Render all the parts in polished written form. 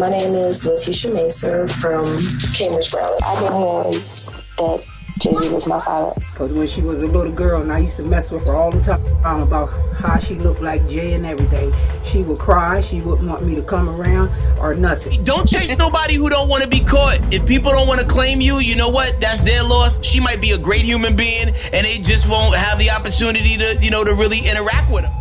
My name is Letitia Macer from Cambridge, Maryland. I've been hearing that Jay-Z was my father. Because when she was a little girl, and I used to mess with her all the time about how she looked like Jay and everything, she would cry, she wouldn't want me to come around or nothing. Don't chase nobody who don't want to be caught. If people don't want to claim you, you know what? That's their loss. She might be a great human being, and they just won't have the opportunity to, to really interact with her.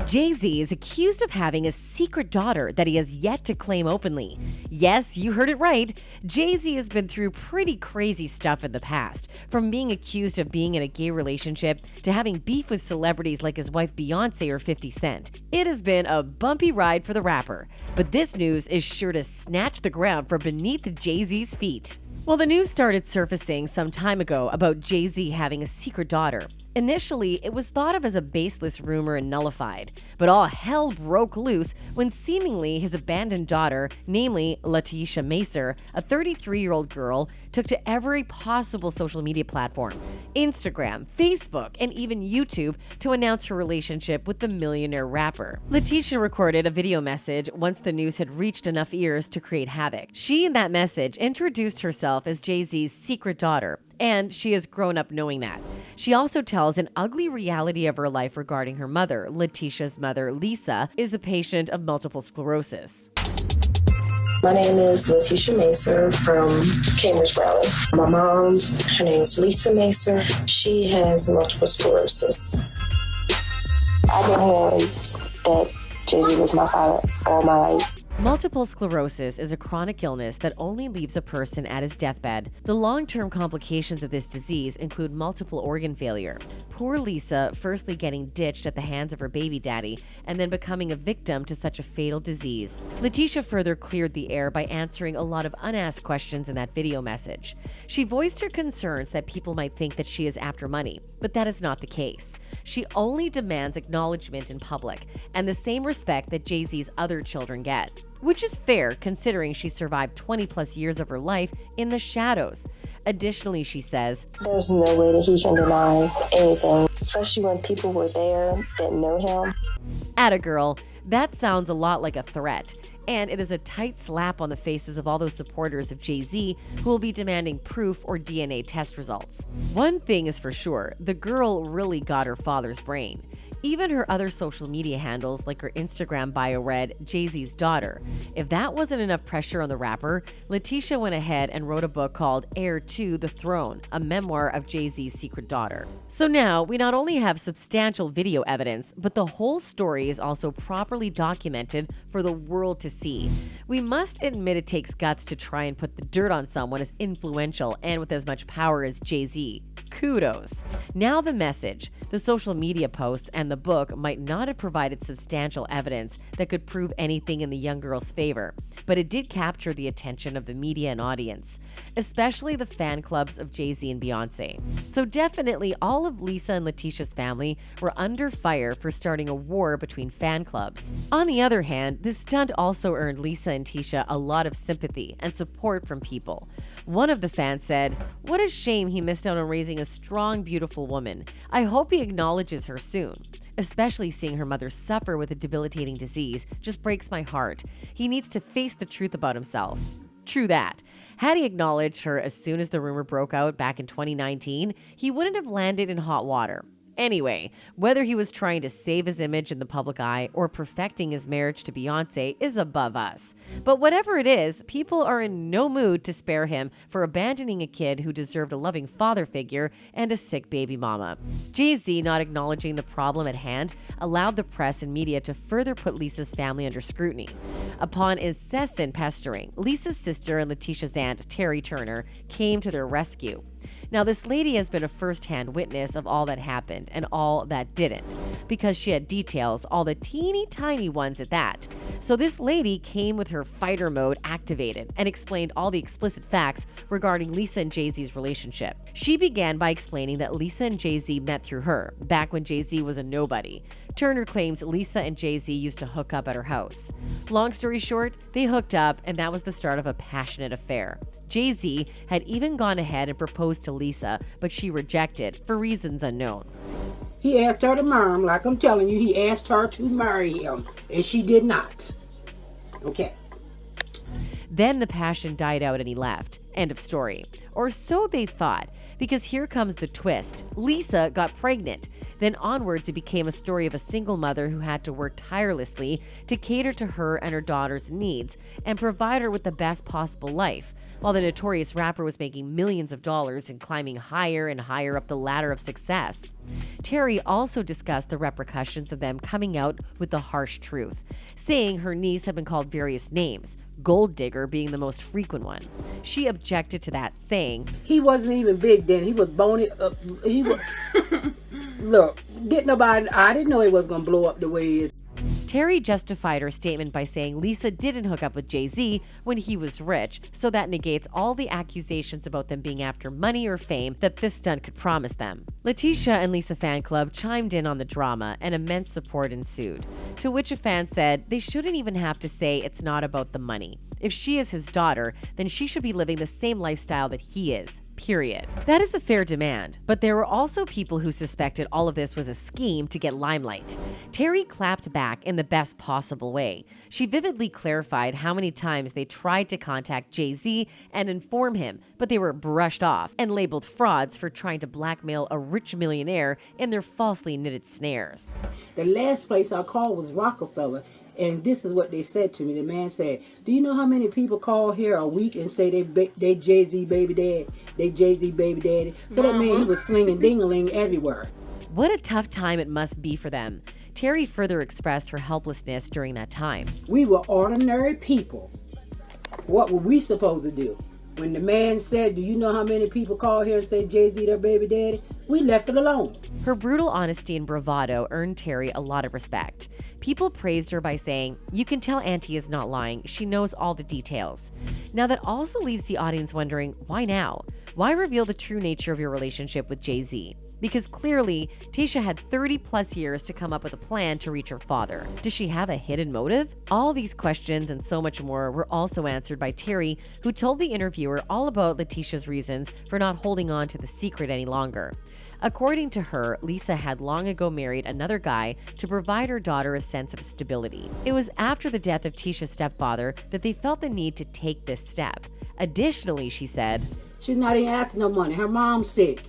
Jay-Z is accused of having a secret daughter that he has yet to claim openly. Yes, you heard it right. Jay-Z has been through pretty crazy stuff in the past, from being accused of being in a gay relationship to having beef with celebrities like his wife Beyonce or 50 Cent. It has been a bumpy ride for the rapper, but this news is sure to snatch the ground from beneath Jay-Z's feet. Well, the news started surfacing some time ago about Jay-Z having a secret daughter. Initially, it was thought of as a baseless rumor and nullified, but all hell broke loose when seemingly his abandoned daughter, namely Letitia Macer, a 33-year-old girl, took to every possible social media platform, Instagram, Facebook, and even YouTube, to announce her relationship with the millionaire rapper. Letitia recorded a video message once the news had reached enough ears to create havoc. She, in that message, introduced herself as Jay-Z's secret daughter, and she has grown up knowing that. She also tells an ugly reality of her life regarding her mother. Letitia's mother, Lisa, is a patient of multiple sclerosis. My name is Letitia Macer from Cambridge, Maryland. My mom, her name is Lisa Macer. She has multiple sclerosis. I've been hearing that Jay-Z was my father all my life. Multiple sclerosis is a chronic illness that only leaves a person at his deathbed. The long-term complications of this disease include multiple organ failure. Poor Lisa firstly getting ditched at the hands of her baby daddy and then becoming a victim to such a fatal disease. Letitia further cleared the air by answering a lot of unasked questions in that video message. She voiced her concerns that people might think that she is after money, but that is not the case. She only demands acknowledgement in public and the same respect that Jay-Z's other children get. Which is fair considering she survived 20 plus years of her life in the shadows. Additionally, she says, there's no way that he can deny anything, especially when people were there that know him. Atta girl, that sounds a lot like a threat. And it is a tight slap on the faces of all those supporters of Jay-Z who will be demanding proof or DNA test results. One thing is for sure, the girl really got her father's brain. Even her other social media handles, like her Instagram bio, read Jay-Z's daughter. If that wasn't enough pressure on the rapper, Letitia went ahead and wrote a book called Heir to the Throne, a memoir of Jay-Z's secret daughter. So now we not only have substantial video evidence, but the whole story is also properly documented for the world to see. We must admit it takes guts to try and put the dirt on someone as influential and with as much power as Jay-Z. Kudos. Now the message. The social media posts and the book might not have provided substantial evidence that could prove anything in the young girl's favor, but it did capture the attention of the media and audience, especially the fan clubs of Jay-Z and Beyonce. So definitely all of Lisa and Letitia's family were under fire for starting a war between fan clubs. On the other hand, this stunt also earned Lisa and Tisha a lot of sympathy and support from people. One of the fans said, "What a shame he missed out on raising a strong, beautiful woman. I hope he acknowledges her soon. Especially seeing her mother suffer with a debilitating disease just breaks my heart. He needs to face the truth about himself." True that. Had he acknowledged her as soon as the rumor broke out back in 2019, he wouldn't have landed in hot water. Anyway, whether he was trying to save his image in the public eye or perfecting his marriage to Beyonce is above us. But whatever it is, people are in no mood to spare him for abandoning a kid who deserved a loving father figure and a sick baby mama. Jay-Z not acknowledging the problem at hand allowed the press and media to further put Lisa's family under scrutiny. Upon incessant pestering, Lisa's sister and Letitia's aunt, Terry Turner, came to their rescue. Now, this lady has been a first-hand witness of all that happened and all that didn't, because she had details, all the teeny tiny ones at that. So this lady came with her fighter mode activated and explained all the explicit facts regarding Lisa and Jay-Z's relationship. She began by explaining that Lisa and Jay-Z met through her, back when Jay-Z was a nobody. Turner claims Lisa and Jay-Z used to hook up at her house. Long story short, they hooked up, and that was the start of a passionate affair. Jay-Z had even gone ahead and proposed to Lisa, but she rejected for reasons unknown. He asked her to marry him, like I'm telling you, he asked her to marry him, and she did not. Okay. Then the passion died out and he left. End of story. Or so they thought. Because here comes the twist. Lisa got pregnant. Then onwards, it became a story of a single mother who had to work tirelessly to cater to her and her daughter's needs and provide her with the best possible life, while the notorious rapper was making millions of dollars and climbing higher and higher up the ladder of success. Terry also discussed the repercussions of them coming out with the harsh truth, saying her niece had been called various names, gold digger being the most frequent one. She objected to that, saying, He wasn't even big then. He was bony. He was. Look, get nobody. I didn't know he was gonna blow up the way he is. Terry justified her statement by saying Lisa didn't hook up with Jay-Z when he was rich, so that negates all the accusations about them being after money or fame that this stunt could promise them. Letitia and Lisa fan club chimed in on the drama, and immense support ensued, to which a fan said they shouldn't even have to say it's not about the money. If she is his daughter, then she should be living the same lifestyle that he is. Period. That is a fair demand, but there were also people who suspected all of this was a scheme to get limelight. Terry clapped back in the best possible way. She vividly clarified how many times they tried to contact Jay-Z and inform him, but they were brushed off and labeled frauds for trying to blackmail a rich millionaire in their falsely knitted snares. The last place I called was Rockefeller, and this is what they said to me. The man said, "Do you know how many people call here a week and say they Jay-Z baby daddy, they Jay-Z baby daddy?" So that means he was slinging ding-a-ling everywhere. What a tough time it must be for them. Terry further expressed her helplessness during that time. We were ordinary people. What were we supposed to do? When the man said, "Do you know how many people call here and say Jay-Z their baby daddy?" We left it alone. Her brutal honesty and bravado earned Terry a lot of respect. People praised her by saying, "You can tell Auntie is not lying. She knows all the details." Now that also leaves the audience wondering, why now? Why reveal the true nature of your relationship with Jay-Z? Because clearly, Tasha had 30 plus years to come up with a plan to reach her father. Does she have a hidden motive? All these questions and so much more were also answered by Terry, who told the interviewer all about Letitia's reasons for not holding on to the secret any longer. According to her, Lisa had long ago married another guy to provide her daughter a sense of stability. It was after the death of Tisha's stepfather that they felt the need to take this step. Additionally, she said, "She's not even after no money. Her mom's sick.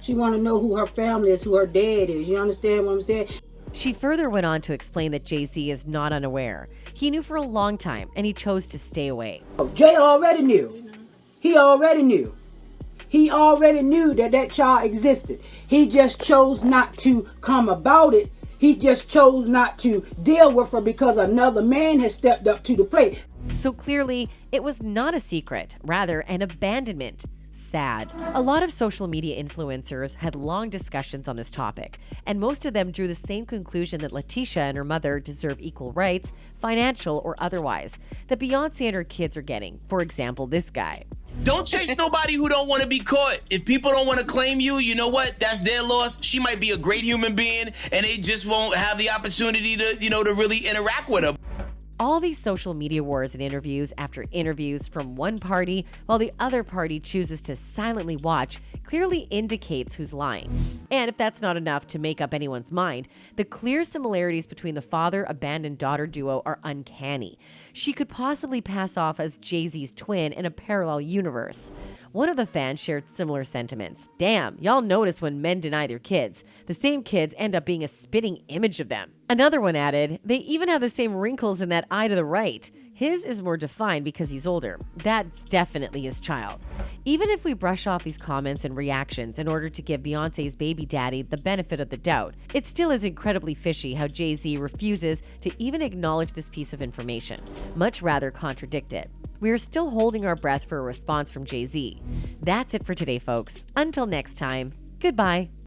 She want to know who her family is, who her dad is. You understand what I'm saying?" She further went on to explain that Jay-Z is not unaware. He knew for a long time, and he chose to stay away. Oh, Jay already knew. He already knew. He already knew that that child existed. He just chose not to come about it. He just chose not to deal with her because another man has stepped up to the plate. So clearly, it was not a secret, rather an abandonment. Sad. A lot of social media influencers had long discussions on this topic, and most of them drew the same conclusion that Letitia and her mother deserve equal rights, financial or otherwise, that Beyonce and her kids are getting. For example, this guy. Don't chase nobody who don't want to be caught. If people don't want to claim you, you know what? That's their loss. She might be a great human being, and they just won't have the opportunity to, to really interact with her. All these social media wars and interviews after interviews from one party while the other party chooses to silently watch clearly indicates who's lying. And if that's not enough to make up anyone's mind, the clear similarities between the father-abandoned daughter duo are uncanny. She could possibly pass off as Jay-Z's twin in a parallel universe. One of the fans shared similar sentiments. "Damn, y'all notice when men deny their kids. The same kids end up being a spitting image of them." Another one added, "They even have the same wrinkles in that eye to the right. His is more defined because he's older. That's definitely his child." Even if we brush off these comments and reactions in order to give Beyonce's baby daddy the benefit of the doubt, it still is incredibly fishy how Jay-Z refuses to even acknowledge this piece of information, much rather contradict it. We are still holding our breath for a response from Jay-Z. That's it for today, folks. Until next time, goodbye.